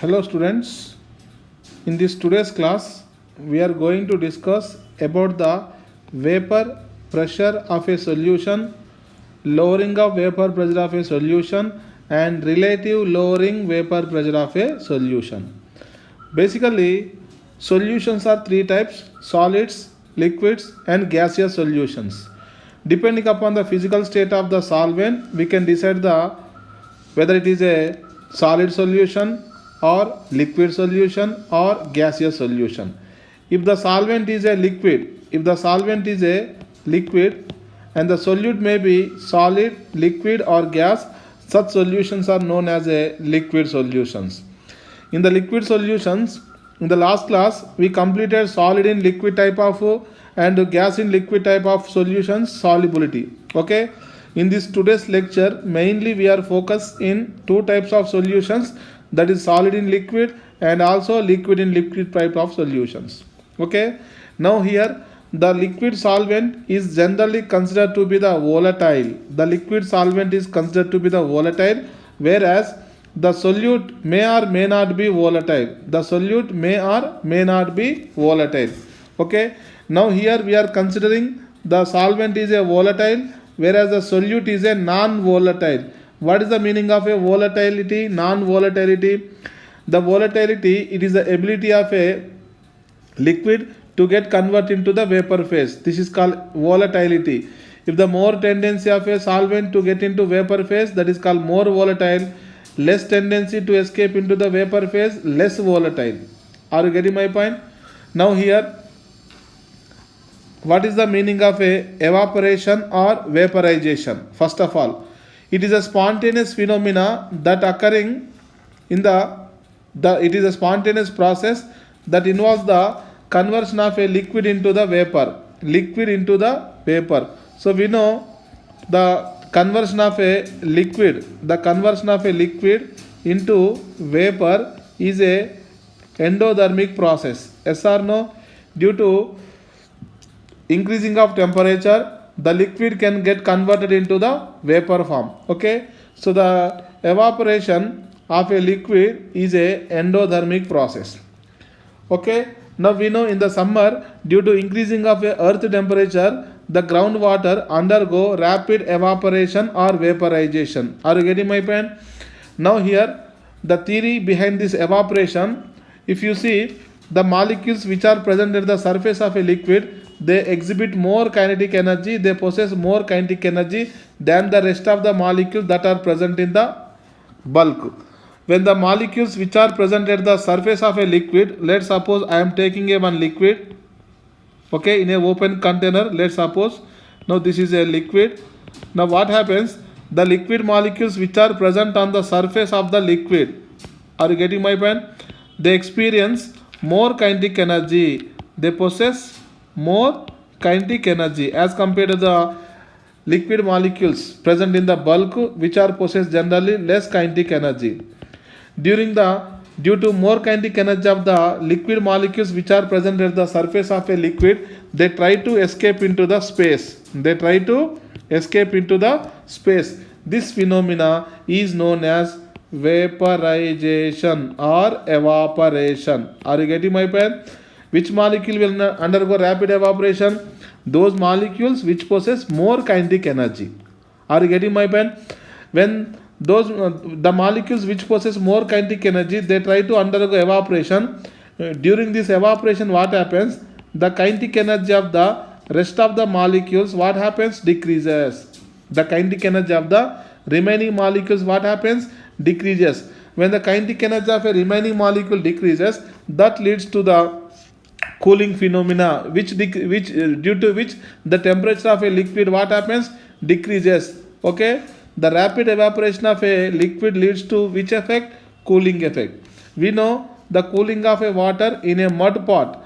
Hello students, in this today's class we are going to discuss about the vapor pressure of a solution, lowering of vapor pressure of a solution and relative lowering vapor pressure of a solution. Basically, solutions are three types: solids, liquids and gaseous solutions. Depending upon the physical state of the solvent, we can decide the whether it is a solid solution or liquid solution or gaseous solution. If the solvent is a liquid and the solute may be solid, liquid or gas, such solutions are known as a liquid solutions. In the liquid solutions, in the last class we completed solid in liquid type of and gas in liquid type of solutions solubility. Okay, in this today's lecture mainly we are focused in two types of solutions, that is solid in liquid and also liquid in liquid type of solutions. Okay, now here the liquid solvent is generally considered to be the volatile. The liquid solvent is considered to be the volatile, whereas the solute may or may not be volatile. The solute may or may not be volatile. Okay, now here we are considering the solvent is a volatile, whereas the solute is a non-volatile. What is the meaning of a volatility, non-volatility? The volatility, it is the ability of a liquid to get converted into the vapor phase. This is called volatility. If the more tendency of a solvent to get into vapor phase, that is called more volatile. Less tendency to escape into the vapor phase, less volatile. Are you getting my point? Now here, what is the meaning of a evaporation or vaporization? First of all, it is a spontaneous phenomena that occurring in it is a spontaneous process that involves the conversion of a liquid into the vapor. So we know the conversion of a liquid into vapor is a endothermic process. Yes or no? Due to increasing of temperature, the liquid can get converted into the vapor form. Okay, so the evaporation of a liquid is a endothermic process. Okay, now we know in the summer, due to increasing of a earth temperature, the groundwater undergo rapid evaporation or vaporization. Are you getting my point? Now here the theory behind this evaporation, if you see the molecules which are present at the surface of a liquid, they exhibit more kinetic energy, they possess more kinetic energy than the rest of the molecules that are present in the bulk. When the molecules which are present at the surface of a liquid, let's suppose I am taking a one liquid, okay, in a open container, let's suppose now this is a liquid. Now what happens? The liquid molecules which are present on the surface of the liquid, are you getting my point? They experience more kinetic energy, they possess more kinetic energy as compared to the liquid molecules present in the bulk, which are possess generally less kinetic energy. Due to more kinetic energy of the liquid molecules which are present at the surface of a liquid, they try to escape into the space. This phenomena is known as vaporization or evaporation. Are you getting my point? Which molecule will undergo rapid evaporation? Those molecules which possess more kinetic energy. Are you getting my point? When the molecules which possess more kinetic energy, they try to undergo evaporation. During this evaporation, what happens? The kinetic energy of the rest of the molecules, what happens? Decreases. The kinetic energy of the remaining molecules, what happens? Decreases. When the kinetic energy of a remaining molecule decreases, that leads to the cooling phenomena, due to which the temperature of a liquid, what happens? Decreases. Okay, the rapid evaporation of a liquid leads to which effect? Cooling effect. We know the cooling of a water in a mud pot,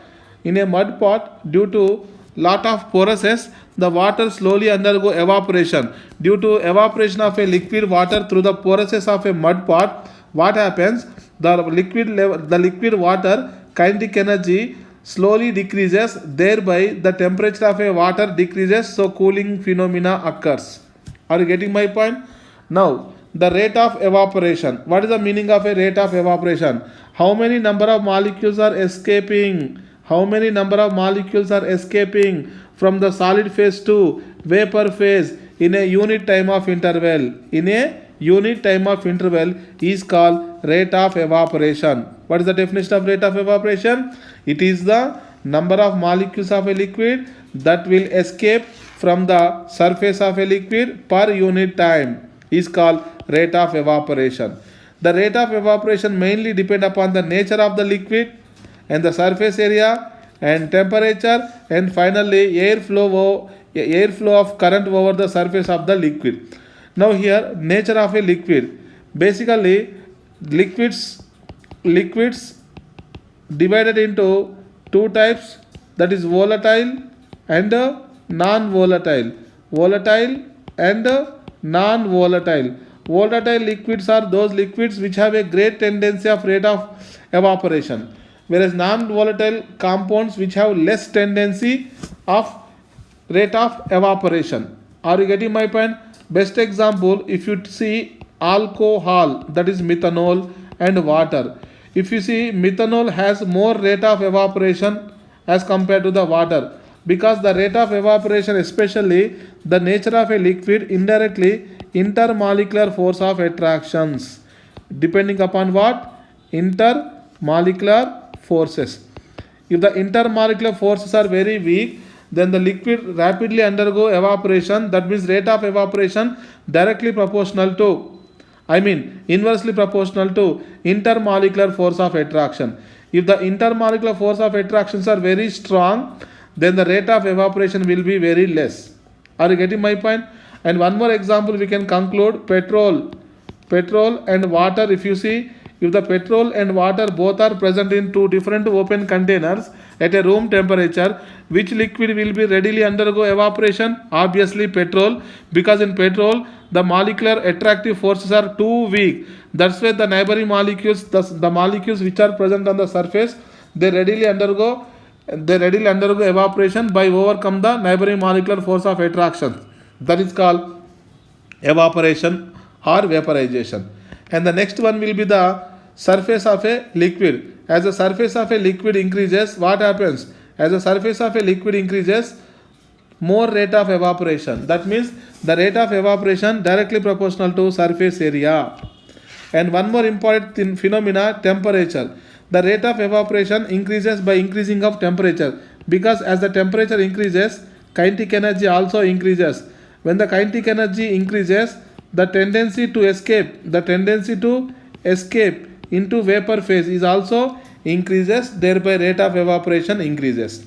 due to lot of porousness, the water slowly undergo evaporation. Due to evaporation of a liquid water through the porousness of a mud pot, what happens? The liquid water kinetic energy slowly decreases, thereby the temperature of a water decreases, so cooling phenomena occurs. Are you getting my point? Now the rate of evaporation. What is the meaning of a rate of evaporation? How many number of molecules are escaping? How many number of molecules are escaping from the solid phase to vapor phase in a unit time of interval? In a unit time of interval is called rate of evaporation. What is the definition of rate of evaporation? It is the number of molecules of a liquid that will escape from the surface of a liquid per unit time is called rate of evaporation. The rate of evaporation mainly depend upon the nature of the liquid and the surface area and temperature, and finally airflow of current over the surface of the liquid. Now here, nature of a liquid. Basically liquids divided into two types, that is volatile and non-volatile. Volatile and non-volatile. Volatile liquids are those liquids which have a great tendency of rate of evaporation, whereas non-volatile compounds which have less tendency of rate of evaporation. Are you getting my point? Best example, if you see alcohol, that is methanol, and water. If you see, methanol has more rate of evaporation as compared to the water, because the rate of evaporation, especially the nature of a liquid, indirectly intermolecular force of attractions, depending upon what? Intermolecular forces. If the intermolecular forces are very weak, then the liquid rapidly undergo evaporation. That means rate of evaporation directly proportional to, inversely proportional to intermolecular force of attraction. If the intermolecular force of attractions are very strong, then the rate of evaporation will be very less. Are you getting my point? And one more example we can conclude: petrol and water. If you see, if the petrol and water both are present in two different open containers at a room temperature, which liquid will be readily undergo evaporation? Obviously petrol, because in petrol the molecular attractive forces are too weak. That's why the neighboring molecules, the molecules which are present on the surface, they readily undergo evaporation by overcome the neighboring molecular force of attraction. That is called evaporation or vaporization. And the next one will be the surface of a liquid. As the surface of a liquid increases, what happens? As the surface of a liquid increases, more rate of evaporation. That means the rate of evaporation directly proportional to surface area. And one more important phenomena, temperature. The rate of evaporation increases by increasing of temperature, because as the temperature increases, kinetic energy also increases. When the kinetic energy increases, the tendency to escape into vapor phase is also increases, thereby rate of evaporation increases.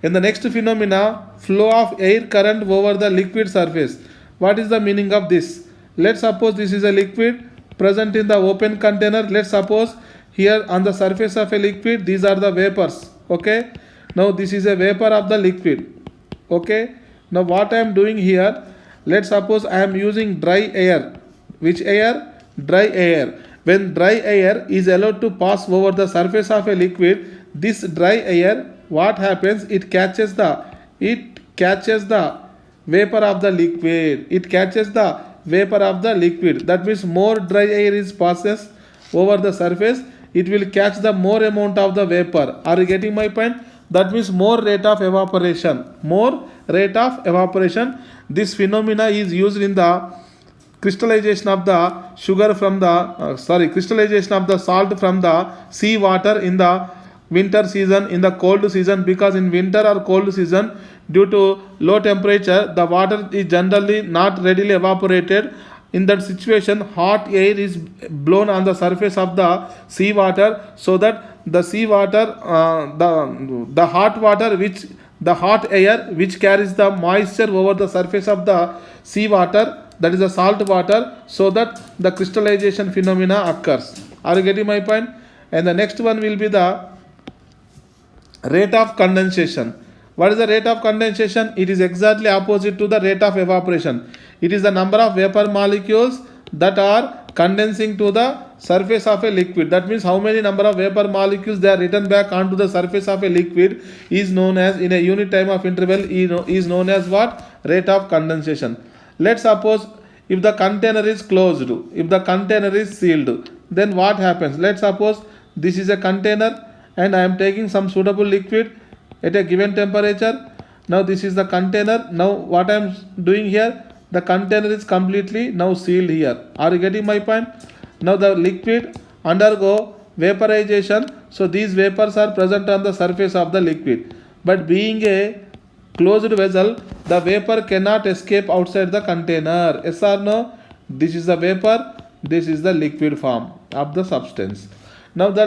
In the next phenomena, flow of air current over the liquid surface. What is the meaning of this? Let's suppose this is a liquid present in the open container. Let's suppose here on the surface of a liquid, these are the vapors. Okay, now this is a vapor of the liquid. Okay, now what I am doing here, let's suppose I am using dry air. Which air? Dry air. When dry air is allowed to pass over the surface of a liquid, this dry air, what happens? It catches the vapor of the liquid. It catches the vapor of the liquid. That means more dry air is passes over the surface, it will catch the more amount of the vapor. Are you getting my point? That means more rate of evaporation. More rate of evaporation. This phenomena is used in the crystallization of the sugar from the crystallization of the salt from the sea water in the winter season, in the cold season, because in winter or cold season, due to low temperature, the water is generally not readily evaporated. In that situation, hot air is blown on the surface of the sea water, so that the sea water, the hot air which carries the moisture over the surface of the sea water, that is the salt water, so that the crystallization phenomena occurs. Are you getting my point? And the next one will be the rate of condensation. What is the rate of condensation? It is exactly opposite to the rate of evaporation. It is the number of vapor molecules that are condensing to the surface of a liquid. That means how many number of vapor molecules they are written back onto the surface of a liquid is known as, in a unit time of interval, is known as what? Rate of condensation. Let's suppose if the container is closed, if the container is sealed, then what happens? Let's suppose this is a container and I am taking some suitable liquid at a given temperature. Now this is the container. Now what I am doing here, the container is completely now sealed here. Are you getting my point? Now the liquid undergo vaporization, so these vapors are present on the surface of the liquid, but being a closed vessel, the vapor cannot escape outside the container. Yes or no? This is the vapor, this is the liquid form of the substance. Now the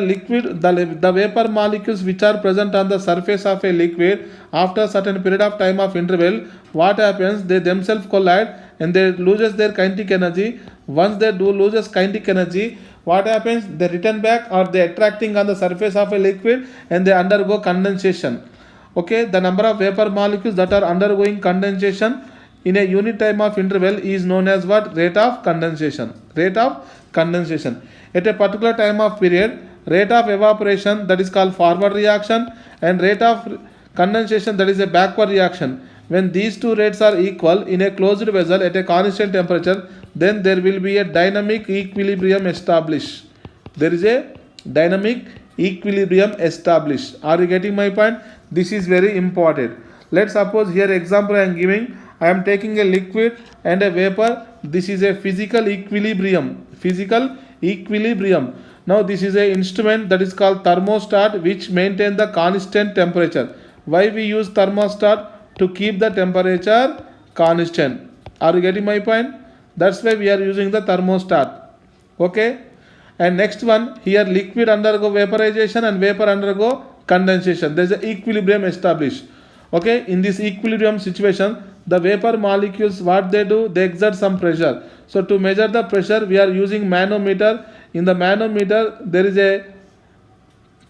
vapor molecules which are present on the surface of a liquid, after certain period of time of interval, what happens? They themselves collide and they loses their kinetic energy. Once they do loses kinetic energy, what happens? They return back or they attracting on the surface of a liquid and they undergo condensation. Okay, the number of vapor molecules that are undergoing condensation in a unit time of interval is known as what? Rate of condensation. Rate of condensation. At a particular time of period, rate of evaporation, that is called forward reaction, and rate of condensation, that is a backward reaction. When these two rates are equal in a closed vessel at a constant temperature, then there will be a dynamic equilibrium established. There is a dynamic equilibrium established. Are you getting my point? This is very important. Let's suppose here example I am giving. I am taking a liquid and a vapor. This is a physical equilibrium. Physical equilibrium. Now this is a instrument that is called thermostat, which maintain the constant temperature. Why we use thermostat? To keep the temperature constant. Are you getting my point? That's why we are using the thermostat. Okay. And next one, here liquid undergo vaporization and vapor undergo condensation. There is an equilibrium established. Okay. In this equilibrium situation, the vapor molecules, what they do? They exert some pressure. So to measure the pressure, we are using manometer. In the manometer, there is a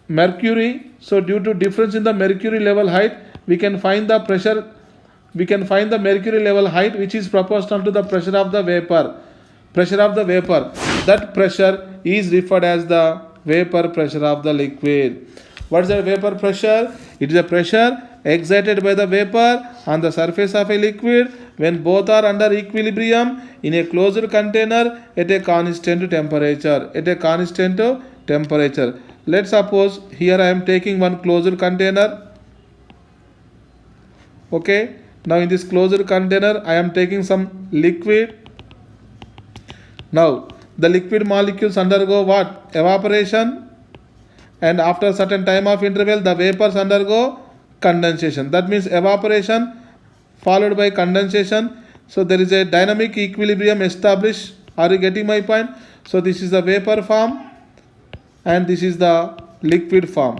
mercury. So due to difference in the mercury level height, we can find the pressure, we can find the mercury level height, which is proportional to the pressure of the vapor. Pressure of the vapor. That pressure is referred as the vapor pressure of the liquid. What is the vapor pressure? It is a pressure exerted by the vapor on the surface of a liquid when both are under equilibrium in a closed container at a constant temperature. At a constant temperature. Let's suppose here I am taking one closed container. Okay, now in this closed container I am taking some liquid. Now the liquid molecules undergo what? Evaporation, and after certain time of interval the vapors undergo condensation. That means evaporation followed by condensation. So there is a dynamic equilibrium established. Are you getting my point? So this is the vapor form and this is the liquid form.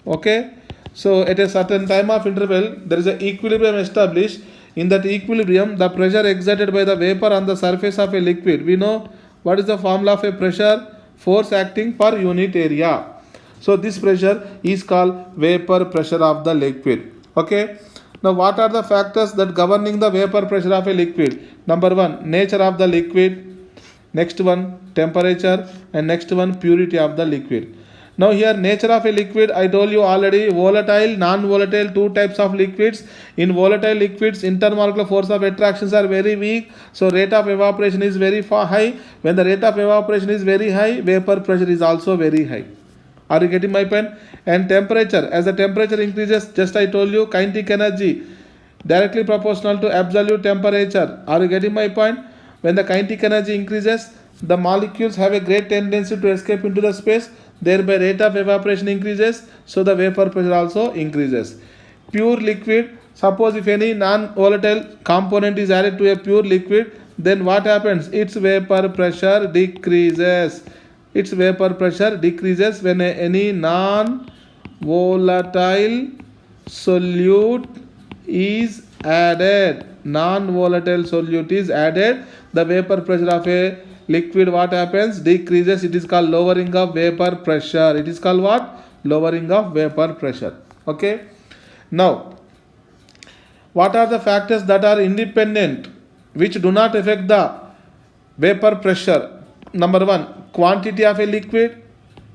Okay. So at a certain time of interval, there is an equilibrium established. In that equilibrium, the pressure exerted by the vapor on the surface of a liquid. We know what is the formula of a pressure? Force acting per unit area. So this pressure is called vapor pressure of the liquid. Okay. Now what are the factors that governing the vapor pressure of a liquid? Number one, nature of the liquid. Next one, temperature. And next one, purity of the liquid. Now here nature of a liquid, I told you already, volatile, non-volatile, two types of liquids. In volatile liquids, intermolecular force of attractions are very weak. So rate of evaporation is very high. When the rate of evaporation is very high, vapor pressure is also very high. Are you getting my point? And temperature, as the temperature increases, just I told you, kinetic energy directly proportional to absolute temperature. Are you getting my point? When the kinetic energy increases, the molecules have a great tendency to escape into the space. Thereby rate of evaporation increases, so the vapor pressure also increases. Pure liquid, suppose if any non-volatile component is added to a pure liquid, then what happens? Its vapor pressure decreases. Its vapor pressure decreases when any non-volatile solute is added. Non-volatile solute is added. The vapor pressure of a liquid, what happens? Decreases. It is called lowering of vapor pressure. It is called what? Lowering of vapor pressure. Okay. Now, what are the factors that are independent, which do not affect the vapor pressure? Number one, quantity of a liquid.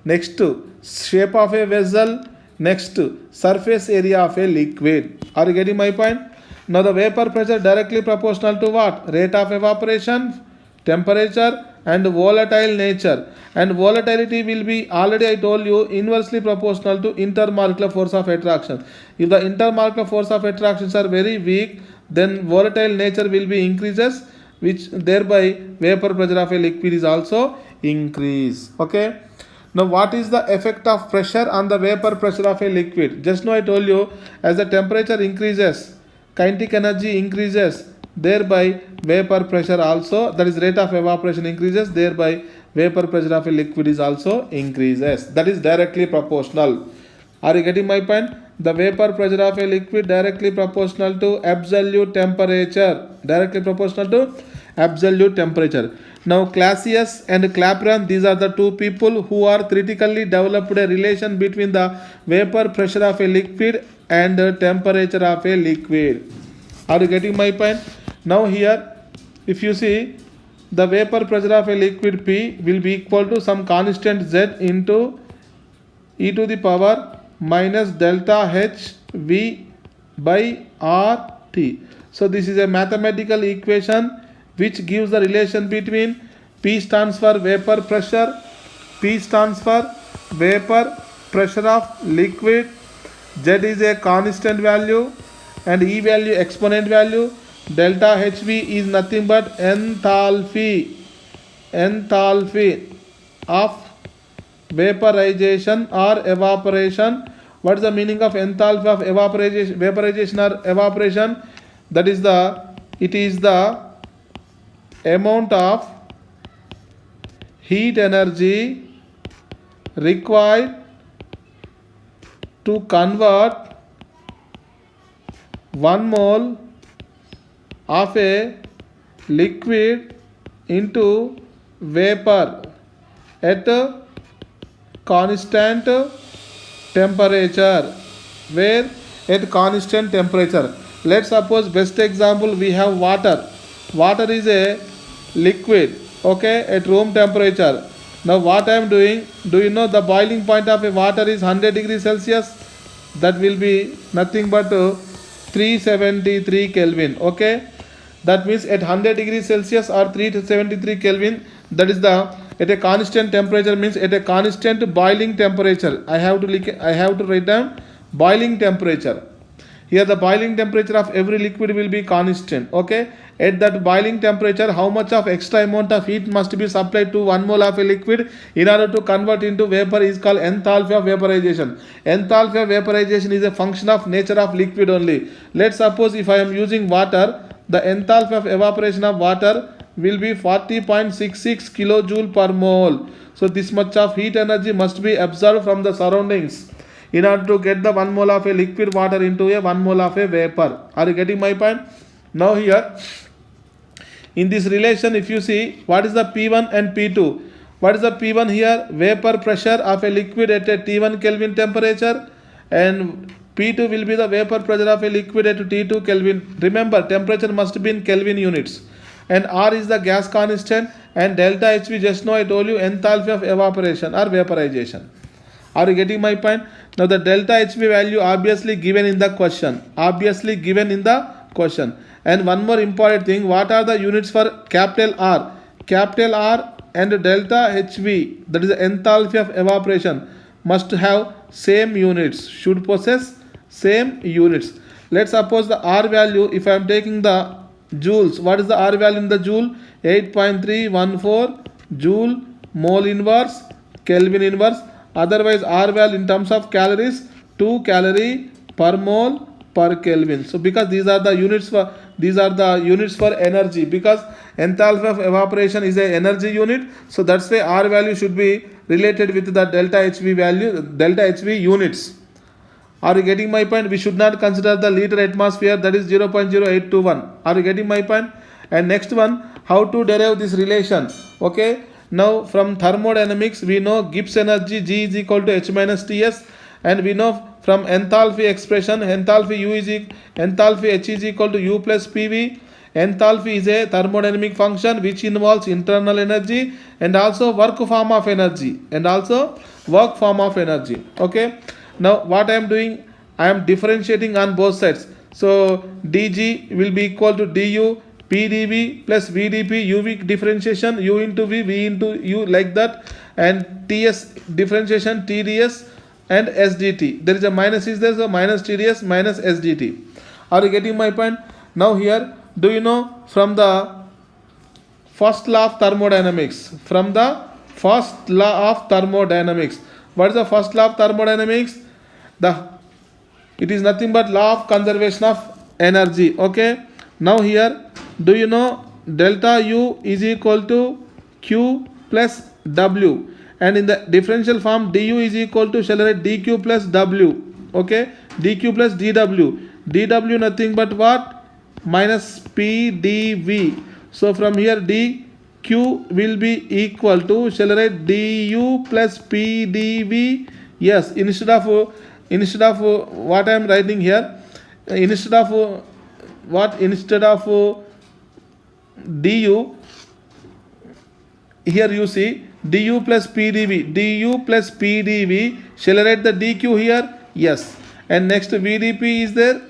Next, shape of a vessel. Next, surface area of a liquid. Are you getting my point? Now the vapor pressure directly proportional to what? Rate of evaporation temperature and volatile nature. And volatility will be, already I told you, inversely proportional to intermolecular force of attraction. If the intermolecular force of attractions are very weak, then volatile nature will be increases, which thereby vapor pressure of a liquid is also increase. Okay. Now what is the effect of pressure on the vapor pressure of a liquid? Just now I told you, as the temperature increases, kinetic energy increases, thereby vapor pressure also, that is rate of evaporation increases, thereby vapor pressure of a liquid is also increases. That is directly proportional. Are you getting my point? The vapor pressure of a liquid directly proportional to absolute temperature. Directly proportional to absolute temperature. Now Clausius and Clapeyron, these are the two people who are theoretically developed a relation between the vapor pressure of a liquid and the temperature of a liquid. Are you getting my point? Now here, if you see, the vapor pressure of a liquid P will be equal to some constant Z into e to the power minus delta H V by R T. So this is a mathematical equation which gives the relation between P stands for vapor pressure, P stands for vapor pressure of liquid, Z is a constant value and E value exponent value, delta HV is nothing but enthalpy of vaporization or evaporation. What is the meaning of enthalpy of vaporization or evaporation? That is it is the amount of heat energy required to convert 1 mole of a liquid into vapor at a constant temperature. Where? At constant temperature. Let's suppose, best example, we have water. Water is a liquid, okay, at room temperature. Now what I am doing, do you know the boiling point of a water is 100 degrees Celsius? That will be nothing but 373 Kelvin, okay. That means at 100 degrees Celsius or 373 Kelvin, that is at a constant temperature, means at a constant boiling temperature. I have to write down boiling temperature. Here the boiling temperature of every liquid will be constant, okay. At that boiling temperature, how much of extra amount of heat must be supplied to 1 mole of a liquid in order to convert into vapor is called enthalpy of vaporization. Enthalpy of vaporization is a function of nature of liquid only. Let's suppose if I am using water, the enthalpy of evaporation of water will be 40.66 kilojoule per mole. So this much of heat energy must be absorbed from the surroundings in order to get the 1 mole of a liquid water into a 1 mole of a vapor. Are you getting my point? Now here, in this relation, if you see, what is the P1 and P2? What is the P1 here? Vapor pressure of a liquid at a T1 Kelvin temperature, and P2 will be the vapor pressure of a liquid at T2 Kelvin. Remember, temperature must be in Kelvin units. And R is the gas constant, and delta HV, just now I told you, enthalpy of evaporation or vaporization. Are you getting my point? Now the delta HV value obviously given in the question. And one more important thing, what are the units for capital R? Capital R and delta HV, that is the enthalpy of evaporation, must have same units, should possess same units. Let's suppose the R value, if I am taking the joules, what is the R value in the joule? 8.314 joule mole inverse Kelvin inverse. Otherwise R value in terms of calories, 2 calorie per mole per Kelvin. So because these are the units for energy, because enthalpy of evaporation is a energy unit, so that's why R value should be related with the delta HV value, delta HV units. Are you getting my point? We should not consider the liter atmosphere, that is 0.0821. Are you getting my point? And next one, how to derive this relation? Okay, now from thermodynamics we know Gibbs energy G is equal to H minus Ts, and we know from enthalpy expression, enthalpy H is equal to U plus PV. Enthalpy is a thermodynamic function which involves internal energy and also work form of energy. Okay. Now what I am doing, I am differentiating on both sides. So dg will be equal to du PdV plus VdP, UV differentiation, U into V, V into U, like that, and TS differentiation, TdS and SDT. There is a minus is there, so minus TdS minus SDT. Are you getting my point? Now here, do you know from the first law of thermodynamics? From the first law of thermodynamics. What is the first law of thermodynamics? It is nothing but law of conservation of energy. Okay. Now here, do you know delta U is equal to Q plus W, and in the differential form du is equal to, shall I write dq plus W. Okay. dq plus dw. dw nothing but what? Minus pdv. So from here dq will be equal to, shall I write du plus pdv. Yes, instead of what I am writing here, instead of du, here you see du plus pdv. Shall I write the dq here? Yes. And next vdp is there,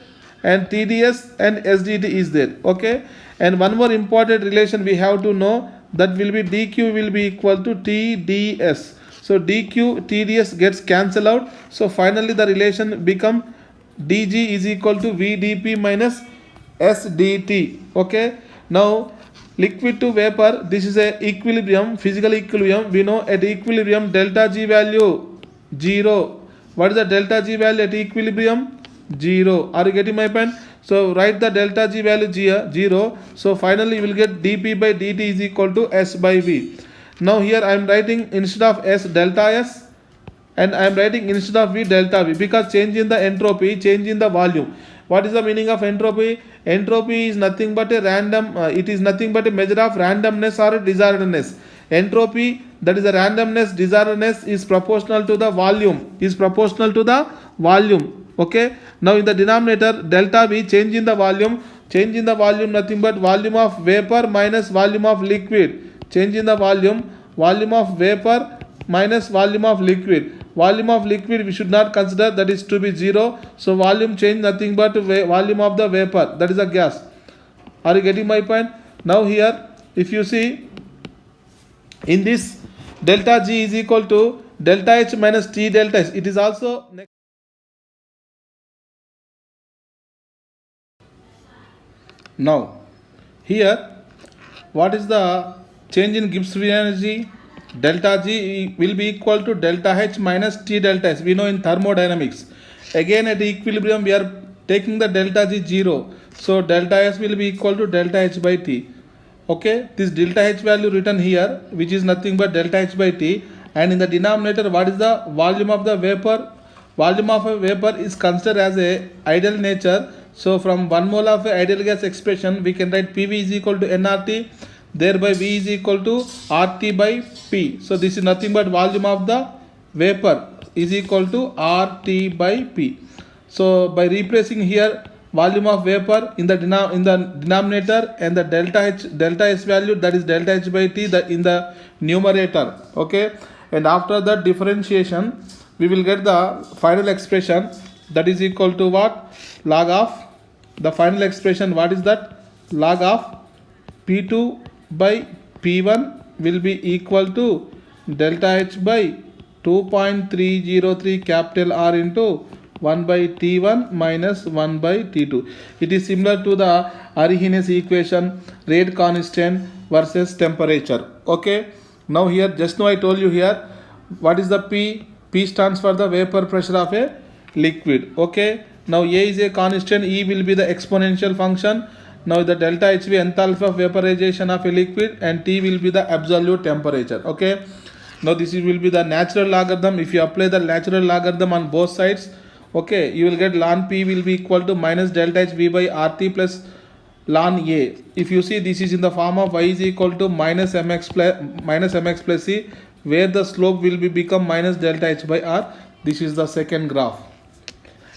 and tds and sdt is there. Okay. And one more important relation we have to know, that will be dq will be equal to tds. So dq tds gets cancelled out. So finally the relation become dg is equal to vdp minus sdt. Okay. Now liquid to vapor, this is a equilibrium, physical equilibrium. We know at equilibrium delta G value 0. What is the delta G value at equilibrium? 0. Are you getting my point? So write the delta G value 0. So finally you will get dp by dt is equal to s by v. Now here I am writing instead of s delta s, and I am writing instead of v delta v, because change in the entropy, change in the volume. What is the meaning of entropy? Entropy is nothing but a random, it is nothing but a measure of randomness or disorderedness. Entropy, that is the randomness, disorderedness, is proportional to the volume, Okay. Now in the denominator, delta V, change in the volume nothing but volume of vapor minus volume of liquid. Change in the volume of vapor minus volume of liquid. Volume of liquid we should not consider, that is to be 0. So volume change nothing but volume of the vapor, that is a gas. Are you getting my point? Now here, if you see, in this delta G is equal to delta H minus T delta S. It is also now here, what is the change in Gibbs free energy? Delta G will be equal to delta H minus T delta S. We know in thermodynamics. Again at equilibrium we are taking the delta G 0. So delta S will be equal to delta H by T. Okay. This delta H value written here, which is nothing but delta H by T. And in the denominator, what is the volume of the vapor? Volume of a vapor is considered as a ideal nature. So from 1 mole of a ideal gas expression, we can write PV is equal to nRT. Thereby V is equal to RT by P. So this is nothing but volume of the vapor is equal to RT by P. So by replacing here volume of vapor in the denominator, and the delta S value, that is delta H by T, in the numerator. Okay. And after the differentiation, we will get the final expression, that is equal to what? Log of the final expression. What is that? Log of P2 by P1 will be equal to delta H by 2.303 capital R into 1 by T1 minus 1 by T2. It is similar to the Arrhenius equation, rate constant versus temperature. Okay. Now here, just now I told you here, what is the P? P stands for the vapor pressure of a liquid. Okay. Now A is a constant, E will be the exponential function. Now the delta HV enthalpy of vaporization of a liquid, and T will be the absolute temperature. Okay. Now this will be the natural logarithm. If you apply the natural logarithm on both sides, okay, you will get ln P will be equal to minus delta HV by RT plus ln A. If you see, this is in the form of y is equal to minus mx plus c, where the slope will be become minus delta H by R. This is the second graph.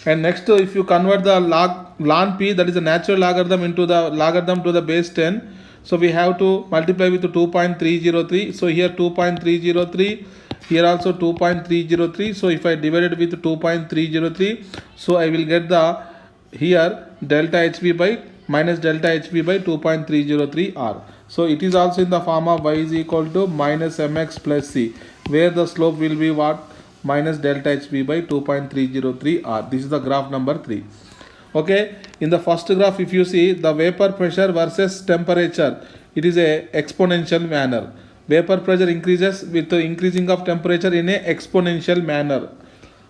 And next, if you convert the ln P, that is a natural logarithm, into the logarithm to the base 10, so we have to multiply with 2.303. So here 2.303, here also 2.303. So if I divide it with 2.303, so I will get the here delta HV by minus delta hv by 2.303 r. So it is also in the form of y is equal to minus mx plus c, where the slope will be what? Minus delta hv by 2.303 r. This is the graph number 3. Okay, in the first graph, if you see the vapor pressure versus temperature, it is a exponential manner. Vapor pressure increases with the increasing of temperature in a exponential manner.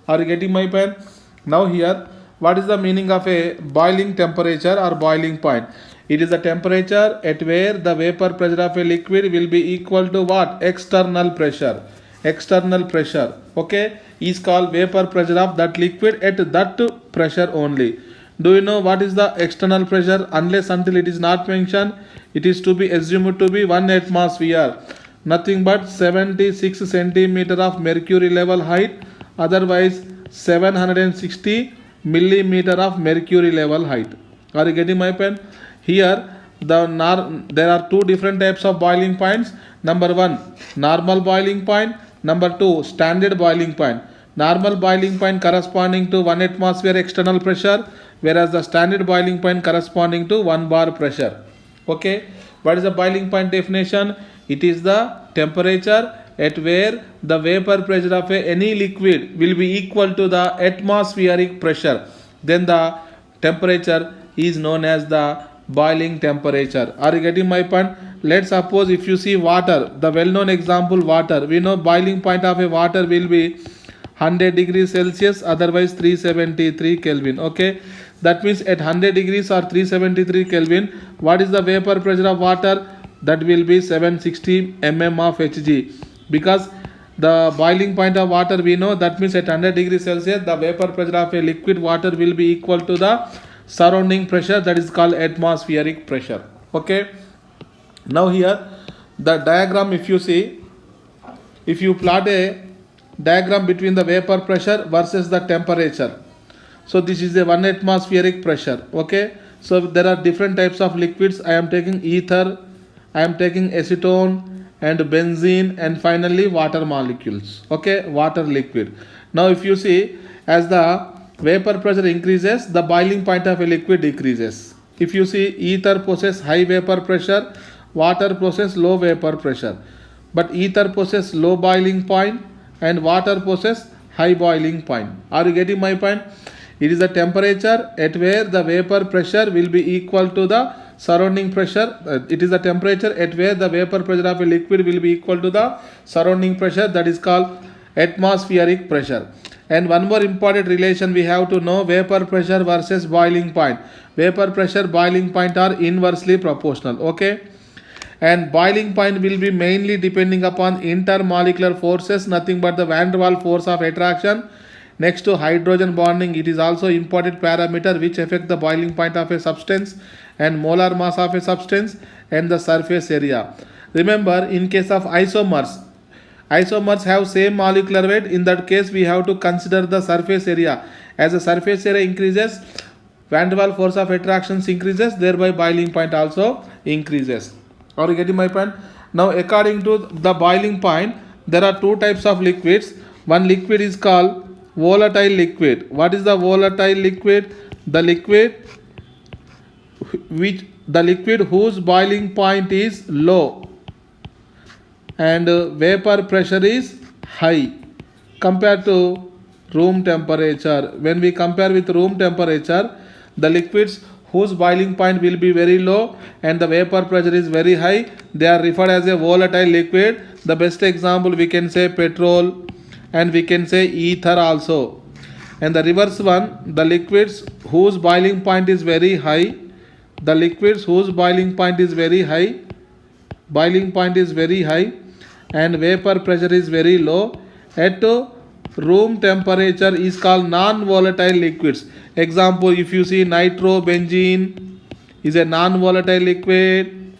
Are you getting my point? Now here, what is the meaning of a boiling temperature or boiling point? It is the temperature at where the vapor pressure of a liquid will be equal to what? External pressure. External pressure, okay, is called vapor pressure of that liquid at that pressure only. Do you know what is the external pressure? Unless until it is not mentioned, it is to be assumed to be 1 atmosphere. Nothing but 76 centimeter of mercury level height, otherwise 760 millimeter of mercury level height. Are you getting my point? Here there are two different types of boiling points. Number 1, normal boiling point. Number 2, standard boiling point. Normal boiling point corresponding to 1 atmosphere external pressure, whereas the standard boiling point corresponding to 1 bar pressure. Okay, what is the boiling point definition? It is the temperature at where the vapor pressure of any liquid will be equal to the atmospheric pressure. Then the temperature is known as the boiling temperature. Are you getting my point? Let's suppose if you see water, the well-known example water, we know boiling point of a water will be 100 degrees Celsius, otherwise 373 Kelvin. Okay, that means at 100 degrees or 373 Kelvin, what is the vapor pressure of water? That will be 760 mm of Hg, because the boiling point of water we know, that means at 100 degrees Celsius the vapor pressure of a liquid water will be equal to the surrounding pressure, that is called atmospheric pressure. Okay, now here the diagram, if you see, if you plot a diagram between the vapor pressure versus the temperature, so this is a 1 atmospheric pressure. Okay, so there are different types of liquids. I am taking ether, I am taking acetone and benzene, and finally water molecules. Okay, water liquid. Now if you see, as the vapor pressure increases, the boiling point of a liquid decreases. If you see, ether possesses high vapor pressure, water possesses low vapor pressure, but ether possesses low boiling point and water possesses high boiling point. Are you getting my point? It is the temperature at where the vapor pressure will be equal to the surrounding pressure. It is the temperature at where the vapor pressure of a liquid will be equal to the surrounding pressure, that is called atmospheric pressure. And one more important relation we have to know: vapor pressure versus boiling point. Vapor pressure, boiling point are inversely proportional. Okay, and boiling point will be mainly depending upon intermolecular forces, nothing but the van der Waals force of attraction. Next to hydrogen bonding, it is also important parameter which affect the boiling point of a substance, and molar mass of a substance, and the surface area. Remember, in case of isomers have same molecular weight. In that case, we have to consider the surface area. As the surface area increases, van der Waals force of attraction increases, thereby boiling point also increases. Are you getting my point? Now, according to the boiling point, there are two types of liquids. One liquid is called volatile liquid. What is the volatile liquid? The liquid whose boiling point is low and vapor pressure is high compared to room temperature. When we compare with room temperature, the liquids whose boiling point will be very low and the vapor pressure is very high, they are referred as a volatile liquid. The best example, we can say petrol, and we can say ether also. And the reverse one, the liquids whose boiling point is very high, the liquids whose boiling point is very high and vapor pressure is very low at room temperature, is called non-volatile liquids. Example, if you see, nitrobenzene is a non-volatile liquid,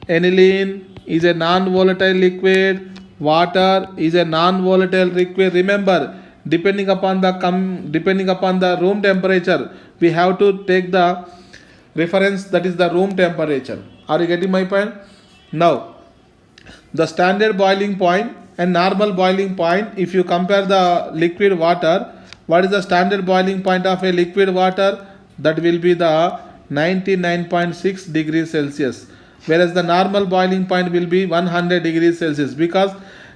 aniline is a non-volatile liquid, water is a non-volatile liquid. Remember, depending upon the room temperature, we have to take the reference, that is the room temperature. Are you getting my point? Now, the standard boiling point and normal boiling point, if you compare the liquid water, what is the standard boiling point of a liquid water? That will be the 99.6 degrees Celsius, whereas the normal boiling point will be 100 degrees Celsius, because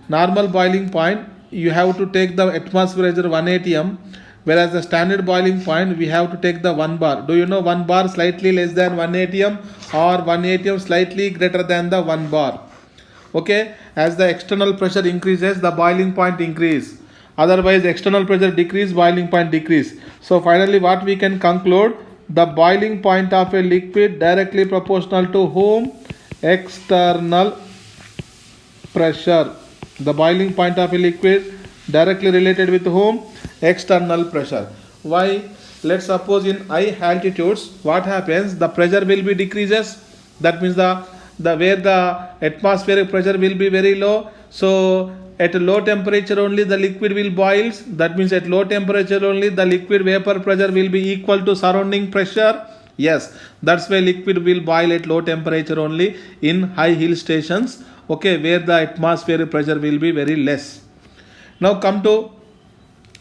normal boiling point you have to take the atmosphere pressure 1 atm, whereas the standard boiling point we have to take the 1 bar. Do you know 1 bar slightly less than 1 atm or 1 atm slightly greater than the 1 bar? Okay, as the external pressure increases, the boiling point increase. Otherwise, external pressure decrease, boiling point decrease. So finally, what we can conclude, the boiling point of a liquid directly proportional to whom? External pressure. The boiling point of a liquid directly related with whom? External pressure. Why? Let's suppose in high altitudes, what happens? The pressure will be decreases. That means the where the atmospheric pressure will be very low. So at a low temperature only the liquid will boils. That means at low temperature only the liquid vapor pressure will be equal to surrounding pressure. Yes, that's why liquid will boil at low temperature only in high hill stations. Okay, where the atmospheric pressure will be very less. Now come to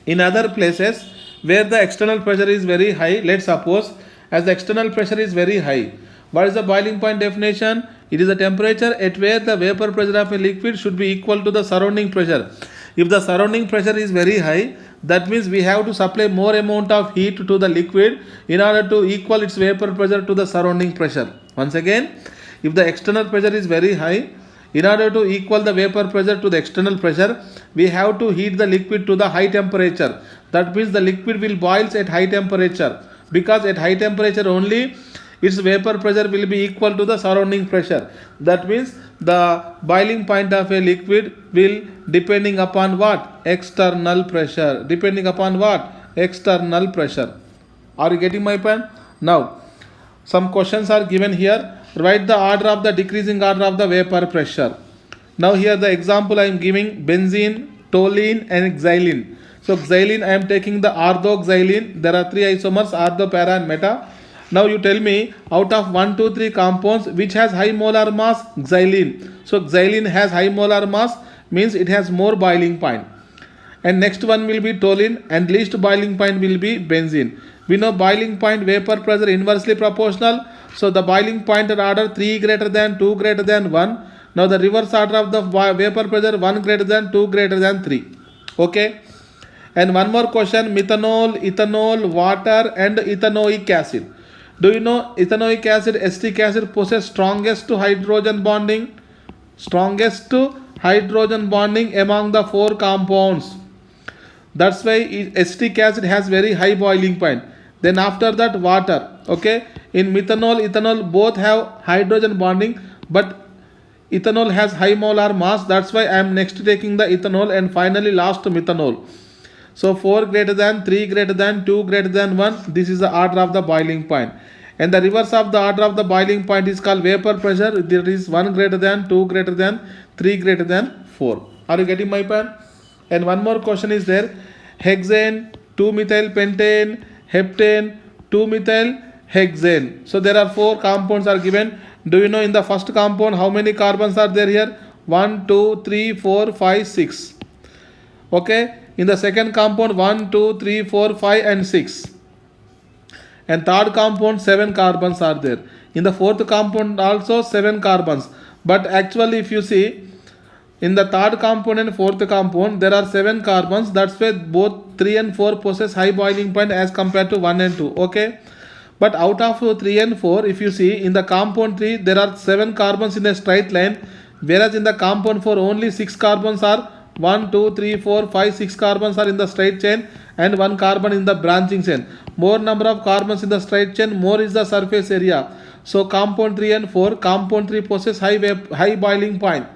in other places where the external pressure is very high. Let's suppose as the external pressure is very high, what is the boiling point definition? It is the temperature at where the vapor pressure of a liquid should be equal to the surrounding pressure. If the surrounding pressure is very high, that means we have to supply more amount of heat to the liquid in order to equal its vapor pressure to the surrounding pressure. Once again, if the external pressure is very high, in order to equal the vapor pressure to the external pressure, we have to heat the liquid to the high temperature. That means the liquid will boils at high temperature, because at high temperature only its vapor pressure will be equal to the surrounding pressure. That means the boiling point of a liquid will depending upon what? External pressure. Depending upon what? External pressure. Are you getting my point? Now, some questions are given here. Write the order of the decreasing order of the vapor pressure. Now here the example I am giving: benzene, toluene and xylene. So xylene I am taking the orthoxylene. There are 3 isomers, ortho, para and meta. Now you tell me out of 1, 2, 3 compounds which has high molar mass? Xylene. So xylene has high molar mass, means it has more boiling point. And next one will be toluene, and least boiling point will be benzene. We know boiling point vapor pressure inversely proportional. So the boiling point order 3 greater than 2 greater than 1. Now the reverse order of the vapor pressure 1 greater than 2 greater than 3. Okay. And one more question: methanol, ethanol, water and ethanoic acid. Do you know ethanoic acid, acetic acid possess strongest hydrogen bonding? Strongest hydrogen bonding among the 4 compounds. That's why acetic acid has very high boiling point. Then after that water. Okay. In methanol, ethanol both have hydrogen bonding, but ethanol has high molar mass. That's why I am next taking the ethanol, and finally last methanol. So 4 greater than, 3 greater than, 2 greater than 1. This is the order of the boiling point. And the reverse of the order of the boiling point is called vapor pressure. There is 1 greater than, 2 greater than, 3 greater than 4. Are you getting my point? And one more question is there: hexane, 2-methyl pentane, heptane, 2-methyl hexane. So there are 4 compounds are given. Do you know in the first compound how many carbons are there here? 1, 2, 3, 4, 5, 6. Okay. In the second compound 1, 2, 3, 4, 5 and 6. And third compound 7 carbons are there. In the fourth compound also 7 carbons. But actually if you see in the third compound and fourth compound there are 7 carbons. That's why both 3 and 4 possess high boiling point as compared to 1 and 2. Okay. But out of 3 and 4, if you see in the compound 3 there are 7 carbons in a straight line, whereas in the compound 4 only 6 carbons are 1, 2, 3, 4, 5, 6 carbons are in the straight chain and 1 carbon in the branching chain. More number of carbons in the straight chain, more is the surface area. So compound 3 and 4, compound 3 possess high boiling point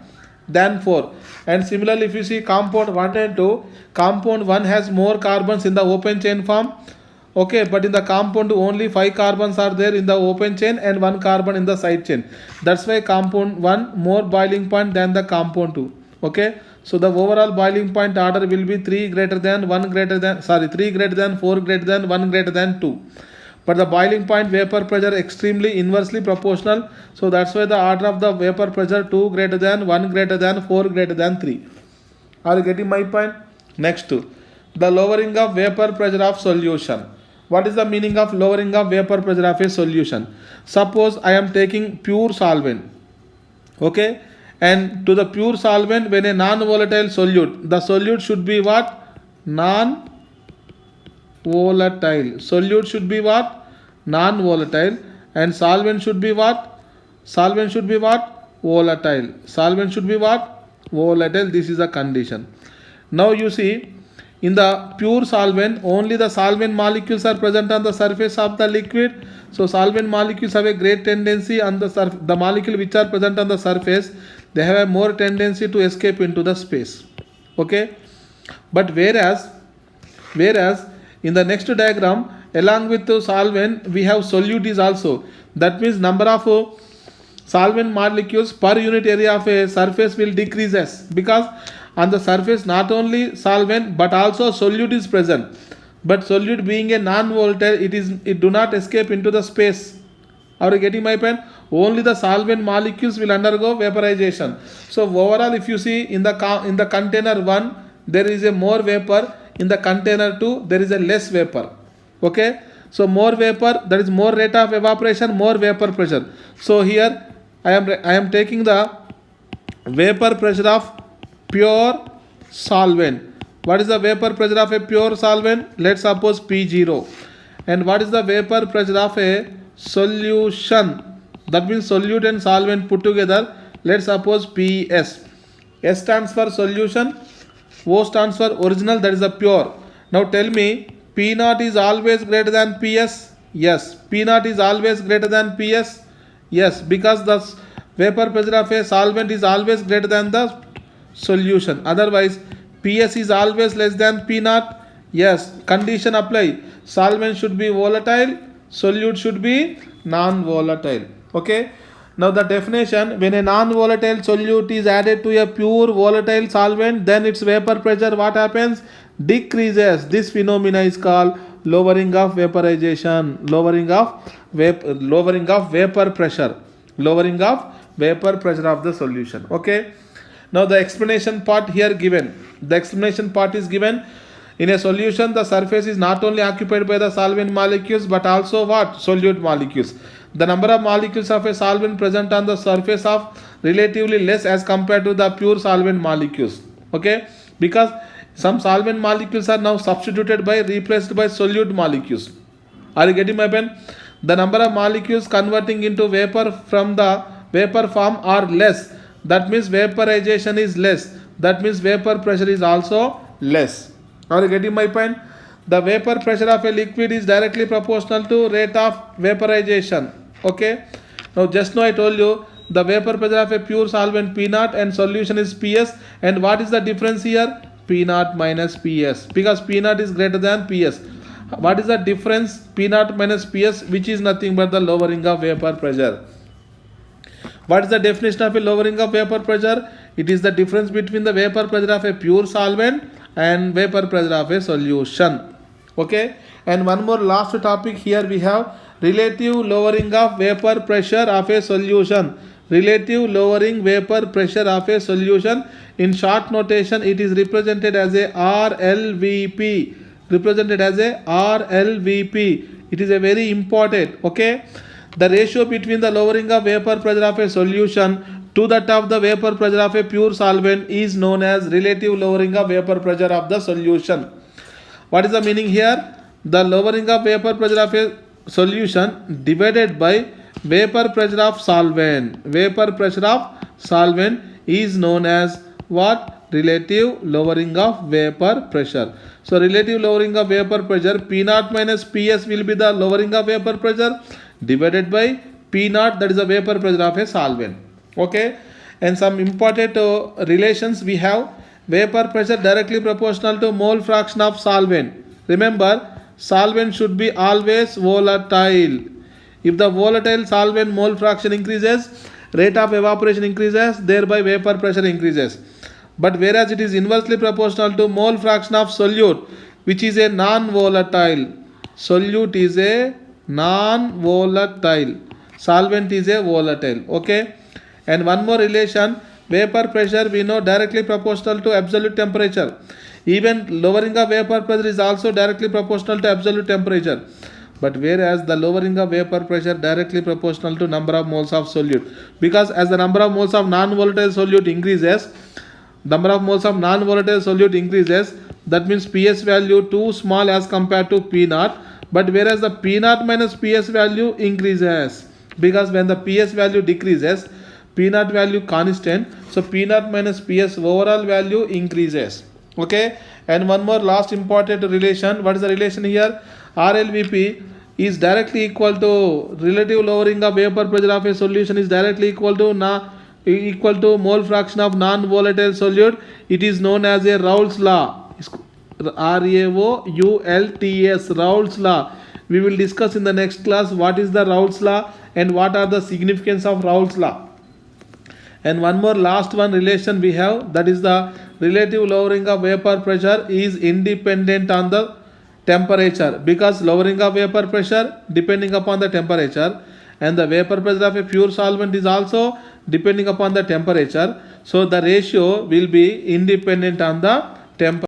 than 4. And similarly if you see compound 1 and 2, compound 1 has more carbons in the open chain form. Okay, but in the compound only 5 carbons are there in the open chain and 1 carbon in the side chain. That's why compound 1 more boiling point than the compound 2. Okay. So the overall boiling point order will be 3 greater than 1 greater than 3 greater than 4 greater than 1 greater than 2. But the boiling point vapor pressure extremely inversely proportional. So that's why the order of the vapor pressure 2 greater than 1 greater than 4 greater than 3. Are you getting my point? Next, the lowering of vapor pressure of solution. What is the meaning of lowering of vapor pressure of a solution? Suppose I am taking pure solvent, okay, and to the pure solvent, when a non-volatile solute, the solute should be what? Non-volatile. Solute should be what? Non-volatile. And solvent should be what? Solvent should be what? Volatile. Solvent should be what? Volatile. This is the condition. Now you see, in the pure solvent, only the solvent molecules are present on the surface of the liquid. So solvent molecules have a great tendency on the molecule which are present on the surface, they have a more tendency to escape into the space. Okay. But whereas in the next diagram, along with the solvent, we have solutes also. That means number of solvent molecules per unit area of a surface will decreases, because on the surface not only solvent but also solute is present. But solute being a non-volatile, it do not escape into the space. Are you getting my point? Only the solvent molecules will undergo vaporization. So overall, if you see in the container 1, there is a more vapor. In the container 2, there is a less vapor. Okay. So more vapor, that is more rate of evaporation, more vapor pressure. So here I am taking the vapor pressure of pure solvent. What is the vapor pressure of a pure solvent? Let's suppose P0. And what is the vapor pressure of a solution? That means solute and solvent put together. Let's suppose PS. S stands for solution, O stands for original, that is the pure. Now tell me, P0 is always greater than PS? Yes. P0 is always greater than PS? Yes, because the vapor pressure of a solvent is always greater than the solution. Otherwise, PS is always less than P0. Yes, condition apply. Solvent should be volatile, solute should be non-volatile. Okay. Now the definition, when a non-volatile solute is added to a pure volatile solvent, then its vapor pressure, what happens? Decreases. This phenomena is called lowering of vaporization, lowering of vapor pressure, lowering of vapor pressure of the solution. Okay. Now the explanation part here given. The explanation part is given. In a solution, the surface is not only occupied by the solvent molecules but also what? Solute molecules. The number of molecules of a solvent present on the surface of relatively less as compared to the pure solvent molecules. Okay, because some solvent molecules are now replaced by solute molecules. Are you getting my pen? The number of molecules converting into vapor from the vapor form are less. That means vaporization is less. That means vapor pressure is also less. Are you getting my point? The vapor pressure of a liquid is directly proportional to rate of vaporization. Okay. Now just now I told you the vapor pressure of a pure solvent P0 and solution is PS. And what is the difference here? P0 minus PS. Because P0 is greater than PS. What is the difference? P0 minus PS, which is nothing but the lowering of vapor pressure. What is the definition of a lowering of vapor pressure? It is the difference between the vapor pressure of a pure solvent and vapor pressure of a solution. Okay. And one more last topic here we have relative lowering of vapor pressure of a solution. Relative lowering vapor pressure of a solution. In short notation, it is represented as a RLVP. Represented as a RLVP. It is a very important. Okay. The ratio between the lowering of vapor pressure of a solution to that of the vapor pressure of a pure solvent is known as relative lowering of vapor pressure of the solution. What is the meaning here? The lowering of vapor pressure of a solution divided by vapor pressure of solvent. Vapor pressure of solvent is known as what? Relative lowering of vapor pressure. So relative lowering of vapor pressure, P0 minus PS will be the lowering of vapor pressure divided by P0, that is the vapor pressure of a solvent. Okay. And some important relations we have. Vapor pressure directly proportional to mole fraction of solvent. Remember, solvent should be always volatile. If the volatile solvent mole fraction increases, rate of evaporation increases, thereby vapor pressure increases. But whereas it is inversely proportional to mole fraction of solute, which is a non-volatile. Solute is a non-volatile. Solvent is a volatile. Okay. And one more relation, vapor pressure we know directly proportional to absolute temperature. Even lowering of vapor pressure is also directly proportional to absolute temperature. But whereas the lowering of vapor pressure directly proportional to number of moles of solute, because as the number of moles of non-volatile solute increases, number of moles of non-volatile solute increases, that means PS value too small as compared to P naught, but whereas the P naught minus PS value increases, because when the PS value decreases, P naught value constant, so P naught minus PS overall value increases. Okay, and one more last important relation. What is the relation here? RLVP is directly equal to relative lowering of vapor pressure of a solution is directly equal to mole fraction of non-volatile solute. It is known as a Raoult's law. Raoults, Raoult's law. We will discuss in the next class what is the Raoult's law and what are the significance of Raoult's law. And one more last one relation we have, that is the relative lowering of vapor pressure is independent on the temperature, because lowering of vapor pressure depending upon the temperature, and the vapor pressure of a pure solvent is also depending upon the temperature. So the ratio will be independent on the temperature.